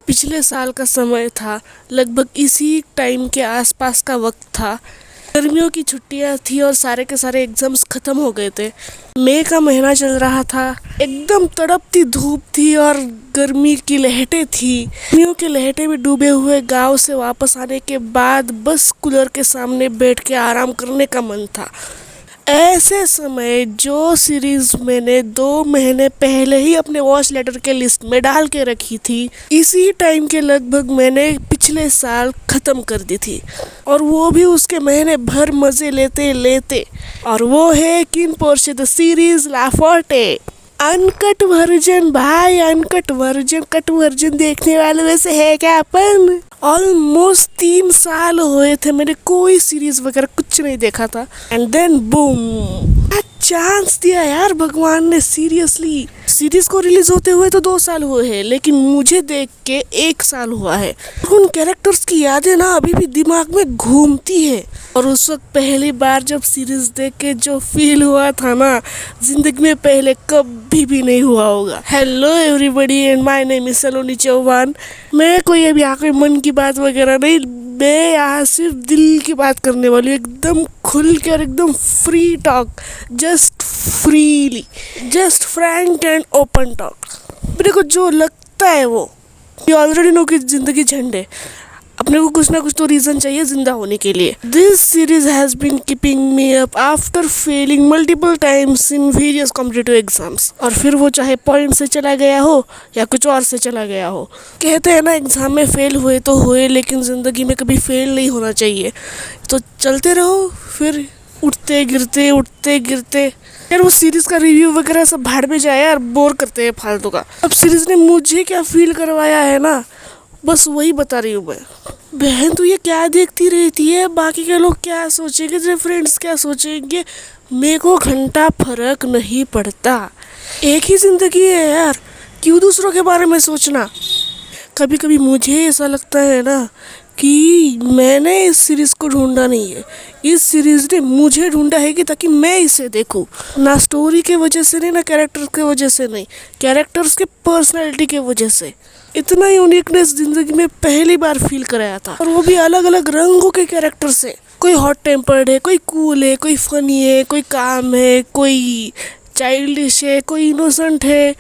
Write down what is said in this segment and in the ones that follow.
पिछले साल का समय था, लगभग इसी टाइम के आसपास का वक्त था। गर्मियों की छुट्टियां थी और सारे के सारे एग्जाम्स खत्म हो गए थे। मई का महीना चल रहा था, एकदम तड़पती धूप थी और गर्मी की लहटें थी। गर्मियों की लहटें में डूबे हुए गांव से वापस आने के बाद बस कूलर के सामने बैठ के आराम करने का मन था। ऐसे समय जो सीरीज मैंने 2 महीने पहले ही अपने वॉच लेटर के लिस्ट में डाल के रखी थी, इसी टाइम के लगभग मैंने पिछले साल ख़त्म कर दी थी, और वो भी उसके महीने भर मज़े लेते लेते। और वो है Kin Porsche the series La Forte uncut version. भाई अनकट वर्जन, कट वर्जन देखने वाले वैसे है क्या अपन? ऑलमोस्ट 3 साल हुए थे मैंने कोई सीरीज वगैरह कुछ नहीं देखा था, एंड देन बूम, चांस दिया यार भगवान ने। सीरियसली सीरीज को रिलीज होते हुए तो 2 साल हुए हैं, लेकिन मुझे देख के 1 साल हुआ है। उन कैरेक्टर्स की यादें ना अभी भी दिमाग में घूमती है, और उस वक्त पहली बार जब सीरीज देख के जो फील हुआ था ना, जिंदगी में पहले कभी भी नहीं हुआ होगा। Hello everybody and my name is Saloni Chauhan. मैं कोई अभी आके मन की बात वगैरह नहीं, मैं यहाँ सिर्फ दिल की बात करने वाली हूँ, एकदम खुल के और एकदम free talk, just freely, just Frank and open talk. मेरे को जो लगता है वो, ये ऑलरेडी नो कि जिंदगी झंड है, अपने को कुछ ना कुछ तो रीज़न चाहिए जिंदा होने के लिए। This series has been keeping me up after failing multiple times in various competitive exams. और फिर वो चाहे पॉइंट से चला गया हो या कुछ और से चला गया हो। कहते हैं ना, एग्ज़ाम में फेल हुए तो हुए, लेकिन ज़िंदगी में कभी फेल नहीं होना चाहिए। तो चलते रहो, फिर उठते गिरते। यार वो सीरीज़ का रिव्यू वगैरह सब भाड़ में जाए यार, बोर करते हैं फालतू का। अब सीरीज़ ने मुझे क्या फील करवाया है ना, बस वही बता रही हूँ मैं। बहन तू ये क्या देखती रहती है, बाकी के लोग क्या सोचेंगे, तेरे फ्रेंड्स क्या सोचेंगे, मेरे को घंटा फर्क नहीं पड़ता। एक ही ज़िंदगी है यार, क्यों दूसरों के बारे में सोचना। कभी कभी मुझे ऐसा लगता है ना कि मैंने इस सीरीज़ को ढूंढा नहीं है, इस सीरीज़ ने मुझे ढूंढा है कि ताकि मैं इसे देखूं। ना स्टोरी के वजह से नहीं, ना कैरेक्टर्स के वजह से नहीं, कैरेक्टर्स के पर्सनैलिटी के वजह से। इतना यूनिकनेस ज़िंदगी में पहली बार फील कराया था, और वो भी अलग अलग रंगों के कैरेक्टर से। कोई हॉट टेम्पर्ड है, कोई कूल है, कोई फनी है, कोई काम है, कोई चाइल्डिश है, कोई इनोसेंट है,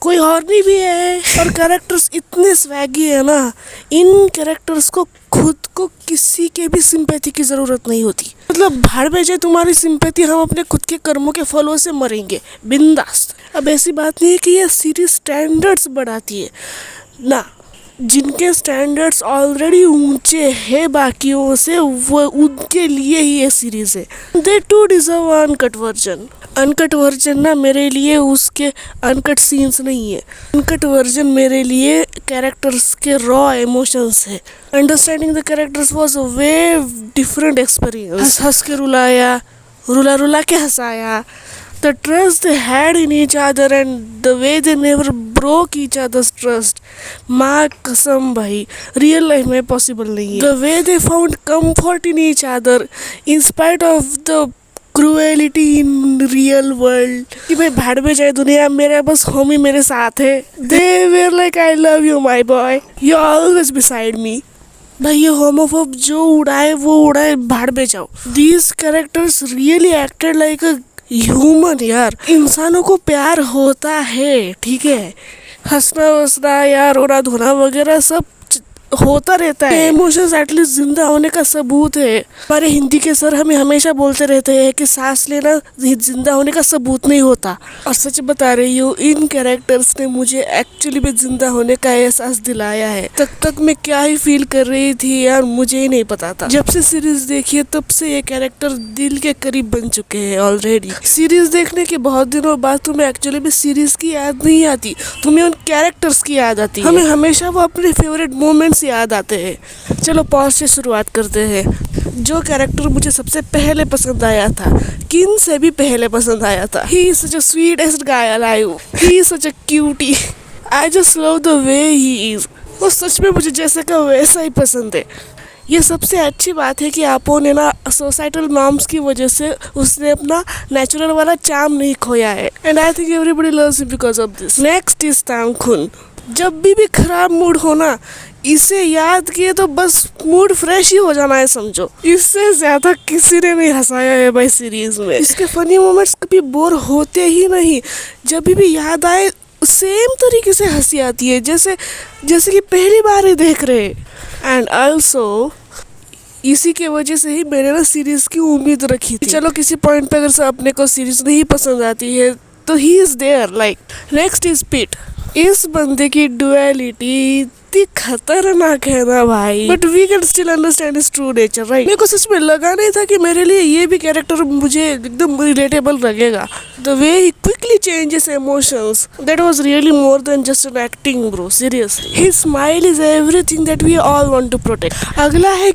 कोई हॉर्नी भी है। और कैरेक्टर्स इतने स्वैगी है ना, इन कैरेक्टर्स को खुद को किसी के भी सिंपैथी की ज़रूरत नहीं होती। मतलब भाड़ में जाए तुम्हारी सिंपैथी, हम अपने खुद के कर्मों के फलों से मरेंगे बिंदास। अब ऐसी बात नहीं है कि ये सीरीज स्टैंडर्ड्स बढ़ाती है ना, जिनके स्टैंडर्ड्स ऑलरेडी ऊंचे हैं बाकियों से, वो उनके लिए ही ये सीरीज़ है। They too deserve uncut version. Uncut version ना मेरे लिए उसके अनकट सीन्स नहीं है, अनकट वर्जन मेरे लिए कैरेक्टर्स के रॉ इमोशंस है। Understanding the characters was a way different experience. हंस के रुलाया, रुला के हंसाया। The trust they had in each other and the way they never broke each other's trust. माँ कसम भाई, रियल लाइफ में पॉसिबल नहीं है। The way they found comfort in each other in spite of the cruelty in real world. कि भाई भाड़ में जाए दुनिया, मेरे बस होमी मेरे साथ है। They were like I love you my boy, you always beside me. भाई ये होमोफोब जो उड़ाए वो उड़ाए, भाड़ में जाओ। These characters really acted like a human यार। इंसानों को प्यार होता है, ठीक है, हंसना वसना यार, रोना धोना वगैरह सब होता रहता है। इमोशंस एटलीस्ट जिंदा होने का सबूत है। हमारे हिंदी के सर हमें हमेशा बोलते रहते हैं कि सांस लेना जिंदा होने का सबूत नहीं होता। और सच बता रही हूँ, इन कैरेक्टर्स ने मुझे एक्चुअली में जिंदा होने का एहसास दिलाया है। तक मैं क्या ही फील कर रही थी यार, मुझे ही नहीं पता था। जब से सीरीज देखी है तब से ये कैरेक्टर दिल के करीब बन चुके हैं ऑलरेडी। सीरीज देखने के बहुत दिनों बाद तुम्हें एक्चुअली में सीरीज की याद नहीं आती, तुम्हें उन कैरेक्टर्स की याद आती है। हमें हमेशा वो अपने फेवरेट मोमेंट्स याद आते हैं। चलो पॉज से शुरुआत करते हैं। जो कैरेक्टर मुझे सबसे पहले पसंद आया था, किन से भी पहले पसंद आया था, he is such a sweetest guy alive, he is such a cutie, I just love the way he is. वो सच में मुझे जैसे का वैसा ही पसंद है। ये सबसे अच्छी बात है कि आपो ने ना सोसाइटल नॉर्म्स की वजह से उसने अपना नेचुरल वाला चार्म नहीं खोया है, and I think everybody loves him because of this. Next is Tang Khun. जब भी खराब मूड हो ना, इसे याद किए तो बस मूड फ्रेश ही हो जाना है समझो। इससे ज्यादा किसी ने नहीं हंसाया है भाई सीरीज में। इसके फनी मोमेंट्स कभी बोर होते ही नहीं, जब भी याद आए सेम तरीके से हंसी आती है, जैसे जैसे कि पहली बार ही देख रहे। एंड ऑल्सो इसी के वजह से ही मैंने ना सीरीज की उम्मीद रखी थी। चलो किसी पॉइंट पे अगर अपने को सीरीज नहीं पसंद आती है तो he is there. Like next is Pete. इस बंदे की डुअलिटी इतनी खतरनाक है ना भाई, but we can still understand his true nature, right. मेरे को सच में लगा नहीं था कि मेरे लिए ये भी कैरेक्टर मुझे एकदम रिलेटेबल लगेगा। The way he quickly changes emotions, that was really more than just an acting bro, seriously. His smile is everything that we all want to protect. अगला है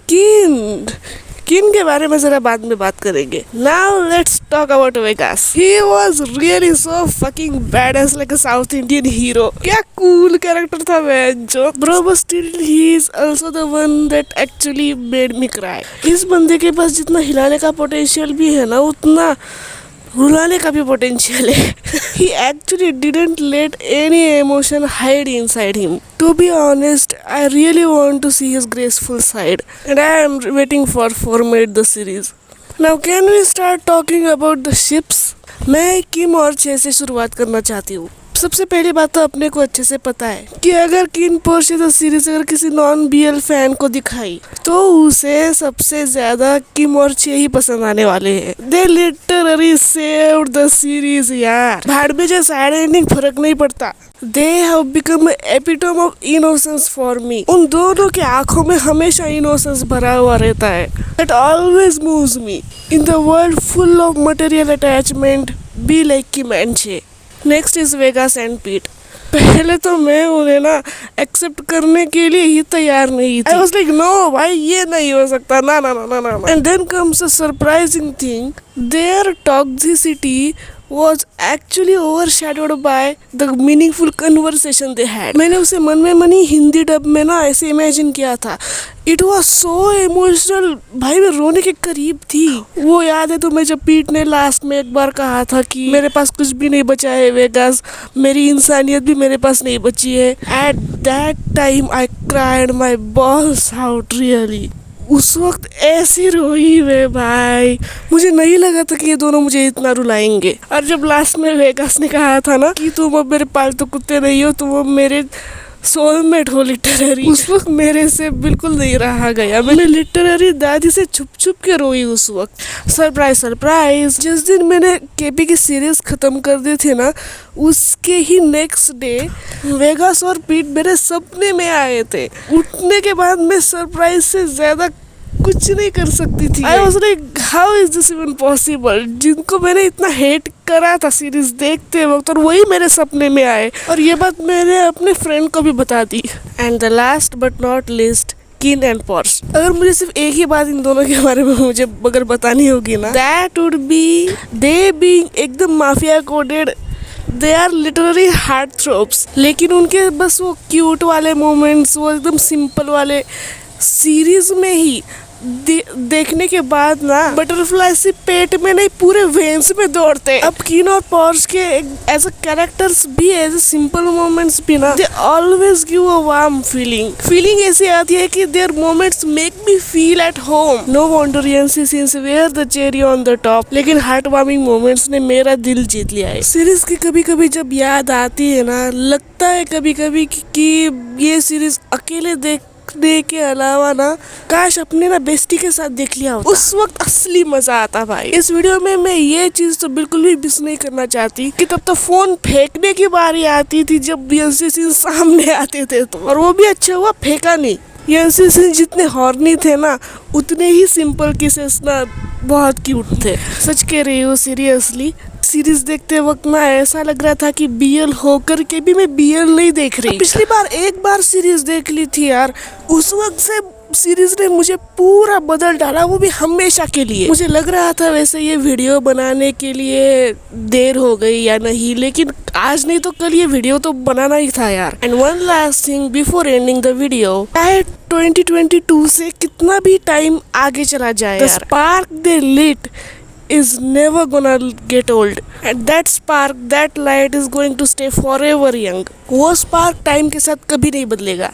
किन के बारे में जरा बाद में बात करेंगे। Now let's talk about Vegas. He was really so fucking badass like a south Indian hero. क्या कूल कैरेक्टर था जो bro, but still he is also the one that actually made me cry. इस बंदे के पास जितना हिलाने का potential भी है ना, उतना रुलाने का भी पोटेंशियल है। He actually didn't let any emotion hide inside him. To be honest, I really want to see his graceful side, and I am waiting for Formate the series. Now can we start talking about the ships? मैं किम और चे से शुरुआत करना चाहती हूँ। सबसे पहली बात तो अपने को अच्छे से पता है कि अगर किन पोर्शन द सीरीज अगर किसी नॉन बीएल फैन को दिखाई तो उसे सबसे ज्यादा किम और चे ही पसंद आने वाले हैं। They literally saved the series यार। भाड़ में जो सैड एंडिंग फर्क नहीं पड़ता। They have become an epitome of innocence for me. उन दोनों की आंखों में हमेशा इनोसेंस भरा हुआ रहता है। That always moves me. In the world full of material attachment, be like Kim and Che. Next is Vegas and पीट। पहले तो मैं उन्हें ना एक्सेप्ट करने के लिए ही तैयार नहीं थी। आई वाज लाइक नो भाई ये नहीं हो सकता, ना ना ना ना ना। And then comes a surprising thing, their toxicity was actually overshadowed by the meaningful conversation they had. मैंने उसे मन में मनी हिंदी डब में ना ऐसे इमेजिन किया था। It was so emotional, भाई मैं रोने के करीब थी। वो याद है तुम्हें जब पीट ने लास्ट में एक बार कहा था कि मेरे पास कुछ भी नहीं बचा है वेगास, मेरी इंसानियत भी मेरे पास नहीं बची है। At that time I cried my balls out really. उस वक्त ऐसी रोई वे भाई, मुझे नहीं लगा था कि ये दोनों मुझे इतना रुलाएंगे। और जब लास्ट में वेगास ने कहा था ना कि तुम अब मेरे पालतू कुत्ते नहीं हो, तुम अब मेरे सोलमेट हो लिटररी, उस वक्त मेरे से बिल्कुल नहीं रहा गया। मैंने लिटररी दादी से छुप छुप के रोई उस वक्त। सरप्राइज सरप्राइज, जिस दिन मैंने केपी की सीरीज खत्म कर दी थी ना, उसके ही नेक्स्ट डे वेगास और पीट मेरे सपने में आए थे। उठने के बाद मैं सरप्राइज से ज्यादा कुछ नहीं कर सकती थी। I was like how is this even possible. जिनको मैंने इतना हेट करा था सीरीज देखते वक्त, और वही मेरे सपने में आए, और ये बात मैंने अपने फ्रेंड को भी बता दी। And the last but not least, Kinn and Porsche. अगर मुझे सिर्फ एक ही बात इन दोनों के बारे में मुझे अगर बतानी होगी ना, that would be they being एकदम mafia coded. They are literally heartthrobs, लेकिन उनके बस वो क्यूट वाले मोमेंट्स, वो एकदम सिंपल वाले सीरीज में ही देखने के बाद ना बटरफ्लाई से पेट में नहीं पूरे वेन्स में दौड़ते। अब किन और पॉर्श के एज अ कैरेक्टर्स भी, एज अ सिंपल मोमेंट्स भी ना, they always give a warm feeling ऐसी आती है कि their moments make me feel at home. No wonder NC scenes were the cherry on the top, लेकिन heart warming moments ने मेरा दिल जीत लिया है। सीरीज की कभी कभी जब याद आती है ना, लगता है कभी कभी कि ये सीरीज अकेले देखने के अलावा ना काश अपने ना बेस्टी के साथ देख लिया होता। उस वक्त असली मजा आता भाई। इस वीडियो में मैं ये चीज तो बिल्कुल भी मिस नहीं करना चाहती कि तब तो फोन फेंकने की बारी आती थी जब एनसी सीन सामने आते थे तो, और वो भी अच्छा हुआ फेंका नहीं। एनसी सीन जितने हॉर्नी थे ना, उतने ही सिंपल किसेस ना बहुत क्यूट थे। सच कह रही हूँ सीरियसली। सीरीज देखते वक्त ना ऐसा लग रहा था कि बीएल होकर के भी मैं बीएल नहीं देख रही। पिछली बार एक बार सीरीज देख ली थी यार, उस वक्त से सीरीज ने मुझे पूरा बदल डाला, वो भी हमेशा के लिए। मुझे लग रहा था वैसे ये वीडियो बनाने के लिए देर हो गई या नहीं, लेकिन आज नहीं तो कल ये वीडियो तो बनाना ही था यार। And one last thing before ending the video, 2022 से कितना भी टाइम आगे चला जाए यार, spark they lit is never gonna get old, and that spark, that light is going to stay forever young. वो spark time के साथ कभी नहीं बदलेगा.